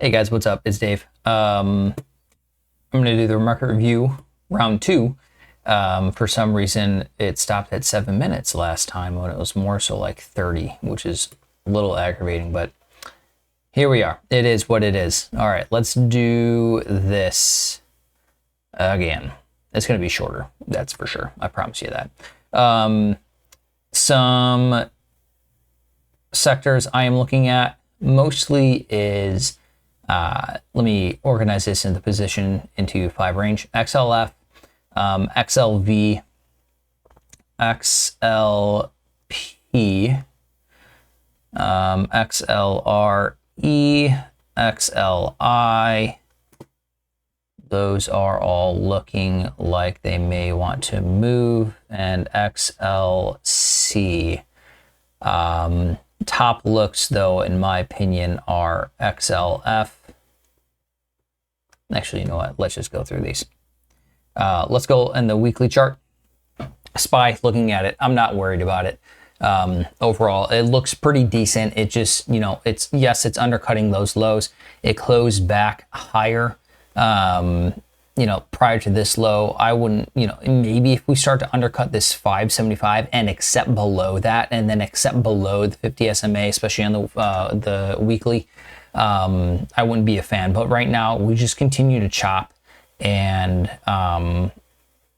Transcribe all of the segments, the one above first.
Hey guys, what's up? It's Dave. I'm going to do the market review round 2. For some reason, it stopped at 7 minutes last time when it was more so like 30, which is a little aggravating, but here we are. It is what it is. All right, let's do this again. It's going to be shorter, that's for sure. I promise you that. Some sectors I am looking at mostly is, let me organize this in the position into 5 range. XLF, XLV, XLP, XLRE, XLI. Those are all looking like they may want to move, and XLC. Top looks, though, in my opinion, are XLF. Actually, you know what? Let's just go through these. Let's go in the weekly chart. SPY, looking at it, I'm not worried about it. Overall, it looks pretty decent. It just, it's undercutting those lows. It closed back higher. Prior to this low, I wouldn't, maybe if we start to undercut this 575 and accept below that, and then accept below the 50 SMA, especially on the weekly, I wouldn't be a fan. But right now, we just continue to chop, and I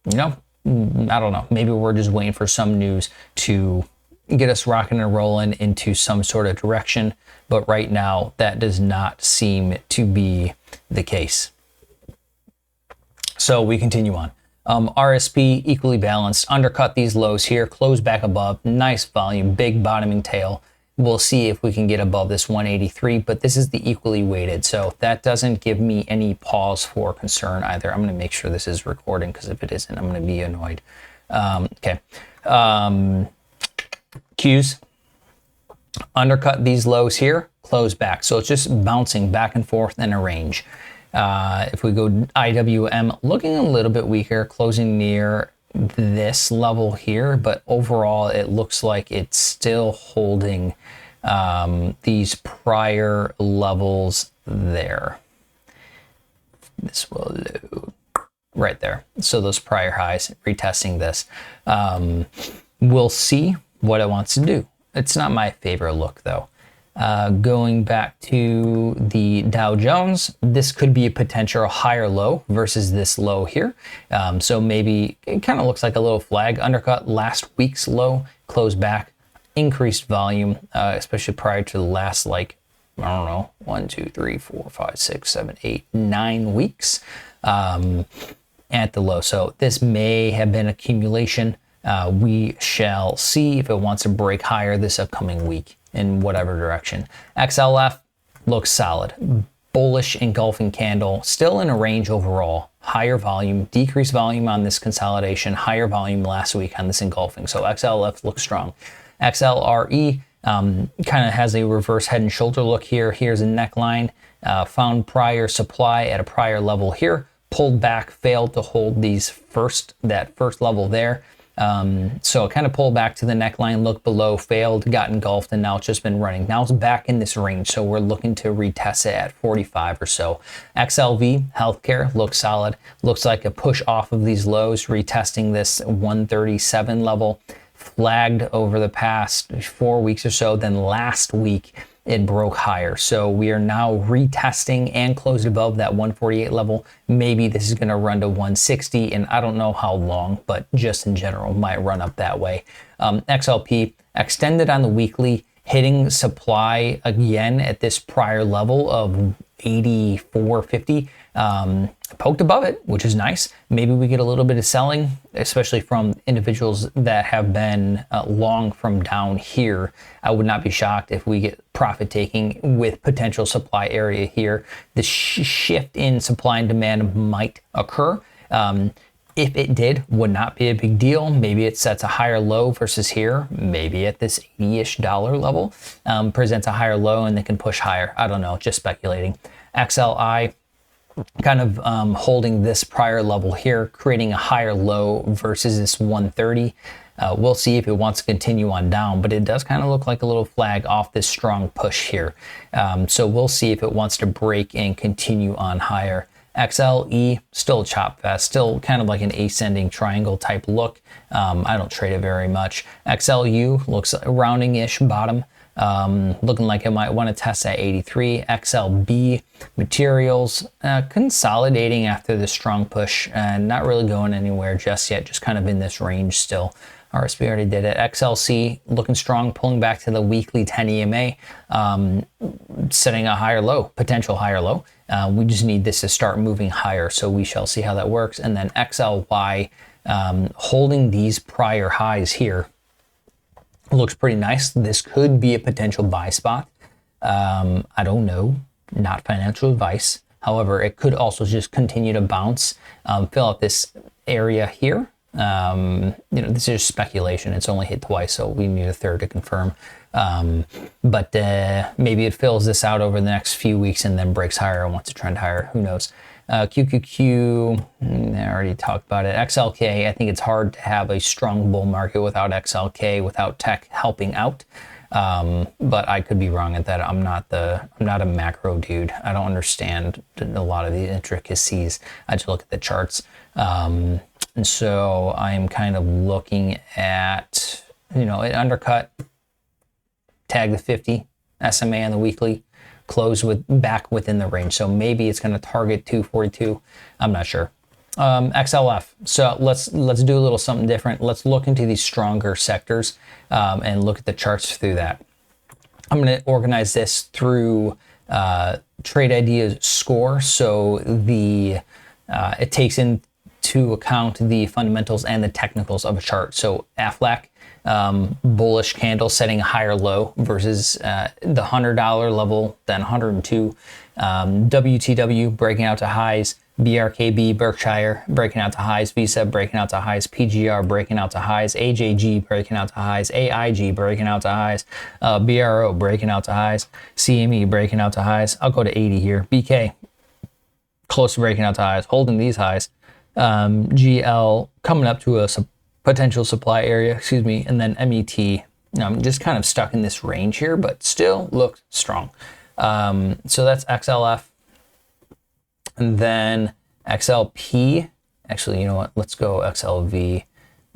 don't know, maybe we're just waiting for some news to get us rocking and rolling into some sort of direction. But right now, that does not seem to be the case. So we continue on. RSP, equally balanced, undercut these lows here, close back above, nice volume, big bottoming tail. We'll see if we can get above this 183, but this is the equally weighted, so that doesn't give me any pause for concern either. I'm going to make sure this is recording, because if it isn't, I'm going to be annoyed. Okay. Qs, undercut these lows here, close back. So it's just bouncing back and forth in a range. If we go IWM, looking a little bit weaker, closing near this level here, but overall it looks like it's still holding these prior levels there. This will load right there. So those prior highs, retesting this. We'll see what it wants to do. It's not my favorite look though. Going back to the Dow Jones, this could be a potential higher low versus this low here. So maybe it kind of looks like a little flag undercut last week's low, closed back, increased volume, especially prior to the last, 1, 2, 3, 4, 5, 6, 7, 8, 9 weeks at the low. So this may have been accumulation. We shall see if it wants to break higher this upcoming week in whatever direction. XLF looks solid. Bullish engulfing candle, still in a range overall. Higher volume, decreased volume on this consolidation, higher volume last week on this engulfing. So XLF looks strong. XLRE kind of has a reverse head and shoulder look here. Here's a neckline, found prior supply at a prior level here, pulled back, failed to hold that first level there. So it kind of pulled back to the neckline, looked below, failed, got engulfed, and now it's just been running. Now it's back in this range, so we're looking to retest it at 45 or so. XLV, healthcare, looks solid. Looks like a push off of these lows, retesting this 137 level. Flagged over the past 4 weeks or so, then last week it broke higher. So we are now retesting and closed above that 148 level. Maybe this is going to run to 160, and I don't know how long, but just in general might run up that way. XLP extended on the weekly, hitting supply again at this prior level of 84.50. Poked above it, which is nice. Maybe we get a little bit of selling, especially from individuals that have been long from down here. I would not be shocked if we get profit taking with potential supply area here. The shift in supply and demand might occur. If it did, would not be a big deal. Maybe it sets a higher low versus here, maybe at this $80-ish level, presents a higher low and they can push higher. I don't know, just speculating. XLI, kind of holding this prior level here, creating a higher low versus this 130. We'll see if it wants to continue on down, but it does kind of look like a little flag off this strong push here. So we'll see if it wants to break and continue on higher. XLE, still chop fast, still kind of like an ascending triangle type look. I don't trade it very much. XLU looks a rounding-ish bottom. Looking like it might want to test at 83. XLB materials consolidating after the strong push and not really going anywhere just yet, just kind of in this range still. RSP already did it. XLC looking strong, pulling back to the weekly 10 EMA, setting a higher low, potential higher low. We just need this to start moving higher, so we shall see how that works. And then XLY holding these prior highs here. Looks pretty nice. This could be a potential buy spot. I don't know, not financial advice. However, it could also just continue to bounce, fill out this area here. This is speculation. It's only hit twice, so we need a third to confirm. But maybe it fills this out over the next few weeks and then breaks higher and wants to trend higher. Who knows? QQQ, I already talked about it. XLK, I think it's hard to have a strong bull market without XLK, without tech helping out. But I could be wrong at that. I'm not a macro dude. I don't understand a lot of the intricacies. I just look at the charts. And so I'm kind of looking at, it undercut, tag the 50, SMA on the weekly, close back within the range. So maybe it's going to target 242. I'm not sure. XLF. So let's do a little something different. Let's look into these stronger sectors and look at the charts through that. I'm going to organize this through TradeIdeas score. So it takes into account the fundamentals and the technicals of a chart. So AFLAC, bullish candle setting a higher low versus the $100 level, then 102. WTW breaking out to highs. BRKB, Berkshire, breaking out to highs. Visa breaking out to highs. PGR breaking out to highs. AJG breaking out to highs. AIG breaking out to highs. BRO breaking out to highs. CME breaking out to highs. I'll go to 80 here. BK close to breaking out to highs, holding these highs. GL coming up to a potential supply area, and then MET, I'm just kind of stuck in this range here, but still looks strong. So that's XLF. And then XLP, actually, you know what? Let's go XLV.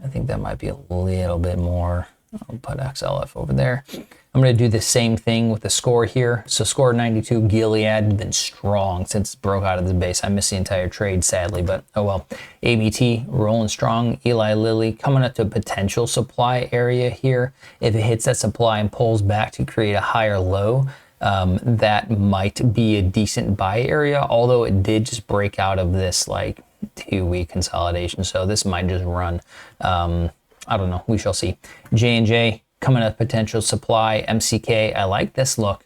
I think that might be a little bit more. I'll put XLF over there. I'm going to do the same thing with the score here. So score 92, Gilead has been strong since it broke out of the base. I missed the entire trade, sadly, but oh well. ABT, rolling strong. Eli Lilly coming up to a potential supply area here. If it hits that supply and pulls back to create a higher low, that might be a decent buy area, although it did just break out of this like 2-week consolidation. So this might just run. I don't know. We shall see. J&J coming up potential supply. MCK, I like this look.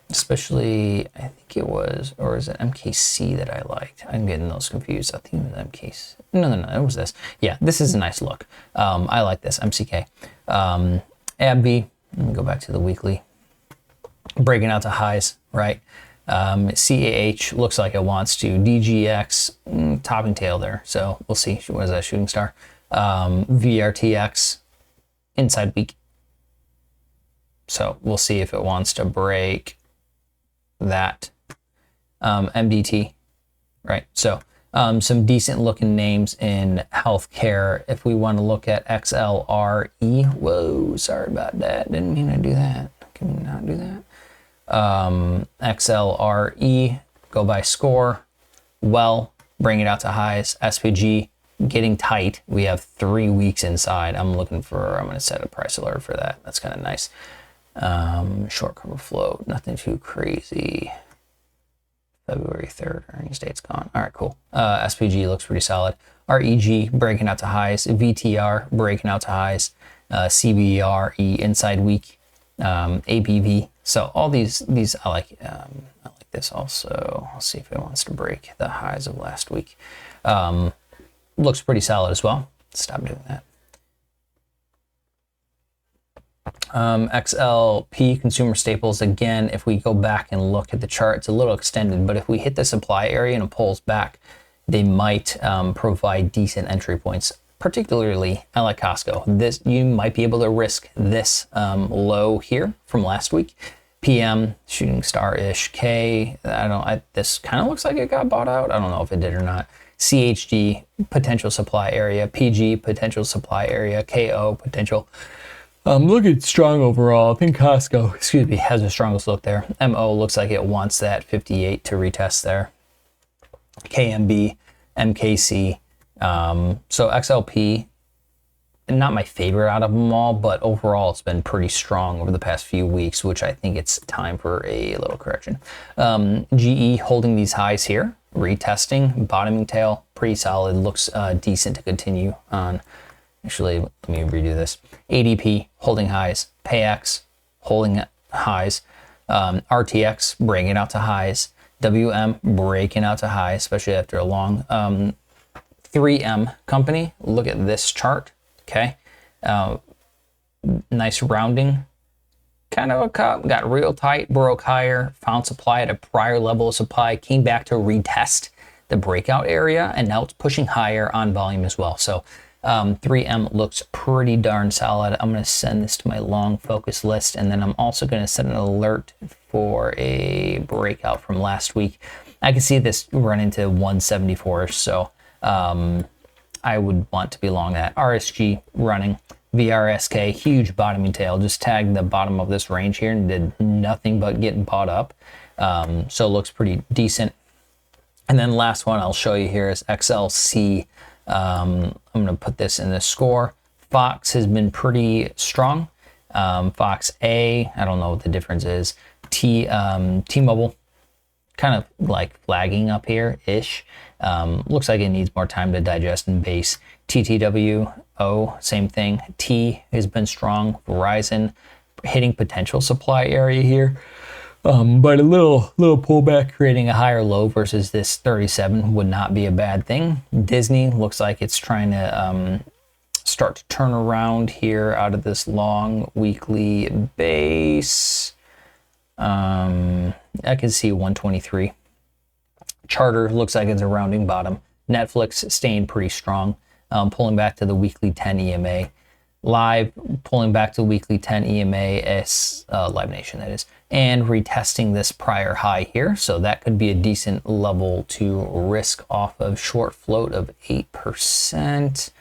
Especially, I think it was, or is it MKC that I liked? I'm getting those confused. I think it was MKC. No, it was this. Yeah, this is a nice look. I like this, MCK. AbbVie, let me go back to the weekly. Breaking out to highs, right? CAH looks like it wants to. DGX, topping tail there. So we'll see. What is that, shooting star? VRTX, inside week. So we'll see if it wants to break that. MDT, right? So some decent looking names in healthcare. If we want to look at XLRE, whoa, sorry about that. Didn't mean to do that. Can we not do that? XLRE, go by score. Well, bring it out to highs. SPG, getting tight. We have 3 weeks inside. I'm going to set a price alert for that. That's kind of nice. Short cover float, nothing too crazy. February 3rd, earnings date's gone. All right, cool. SPG looks pretty solid. REG breaking out to highs. VTR breaking out to highs. CBRE inside week. ABV. So all these I like this also. I'll see if it wants to break the highs of last week. Looks pretty solid as well. Stop doing that. XLP, consumer staples. Again, if we go back and look at the chart, it's a little extended, but if we hit the supply area and it pulls back, they might provide decent entry points. particularly I like Costco. This, you might be able to risk this low here from last week. PM, shooting star-ish, K, this kind of looks like it got bought out. I don't know if it did or not. CHD, potential supply area. PG, potential supply area. KO, potential. Looking strong overall. I think Costco, has the strongest look there. MO looks like it wants that 58 to retest there. KMB, MKC. So XLP, not my favorite out of them all, but overall it's been pretty strong over the past few weeks, which I think it's time for a little correction. GE holding these highs here, retesting, bottoming tail, pretty solid, looks decent to continue on. Actually, let me redo this. ADP holding highs, PayX holding highs, RTX breaking out to highs, WM breaking out to highs, especially after a long 3M company. Look at this chart. Okay, nice rounding, kind of a cup, got real tight, broke higher, found supply at a prior level of supply, came back to retest the breakout area, and now it's pushing higher on volume as well. So 3M looks pretty darn solid. I'm going to send this to my long focus list, and then I'm also going to set an alert for a breakout from last week. I can see this run into 174, so I would want to be long that. RSG running, VRSK, huge bottoming tail, just tagged the bottom of this range here and did nothing but get bought up. So it looks pretty decent. And then last one I'll show you here is XLC. I'm going to put this in the score. Fox has been pretty strong. Fox A, I don't know what the difference is. T-Mobile, kind of like flagging up here-ish. Looks like it needs more time to digest and base. TTWO, same thing. T has been strong. Verizon hitting potential supply area here. But a little pullback, creating a higher low versus this 37 would not be a bad thing. Disney looks like it's trying to start to turn around here out of this long weekly base. I can see 123. Charter looks like it's a rounding bottom. Netflix staying pretty strong, pulling back to the weekly 10 EMA. Live pulling back to weekly 10 EMA, Live Nation that is, and retesting this prior high here. So that could be a decent level to risk off of. Short float of 8%.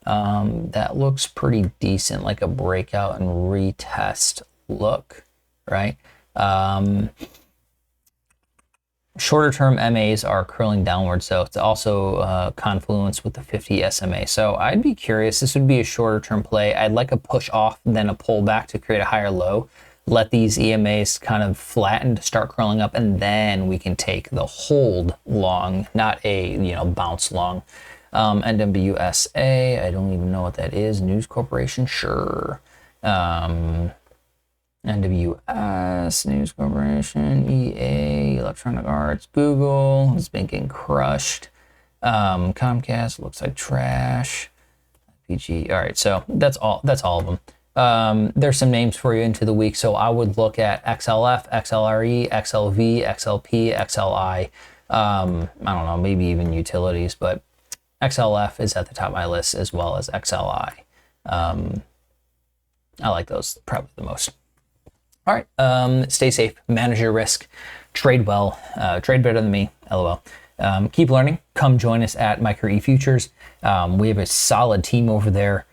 That looks pretty decent, like a breakout and retest look, right? Shorter term MAs are curling downward, so it's also confluence with the 50 SMA. So I'd be curious, this would be a shorter term play. I'd like a push off, then a pullback to create a higher low. Let these EMAs kind of flatten to start curling up, and then we can take the hold long, not a bounce long. NWSA, I don't even know what that is. News Corporation, sure. NWS, News Corporation, EA, Electronic Arts, Google has been getting crushed. Comcast looks like trash. PG. All right, so that's all of them. There's some names for you into the week, so I would look at XLF, XLRE, XLV, XLP, XLI. I don't know, maybe even utilities, but XLF is at the top of my list, as well as XLI. I like those probably the most. All right, stay safe, manage your risk, trade well, trade better than me, LOL. Keep learning. Come join us at Micro E Futures. We have a solid team over there,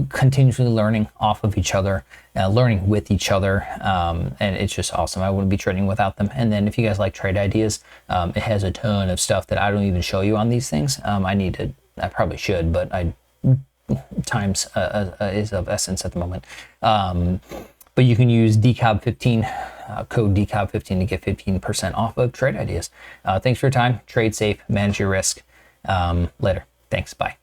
continuously learning off of each other, learning with each other, and it's just awesome. I wouldn't be trading without them. And then if you guys like TradeIdeas, it has a ton of stuff that I don't even show you on these things. I probably should, but times is of essence at the moment. But you can use DCOB15, code DCOB15 to get 15% off of TradeIdeas. Thanks for your time. Trade safe, manage your risk. Later. Thanks. Bye.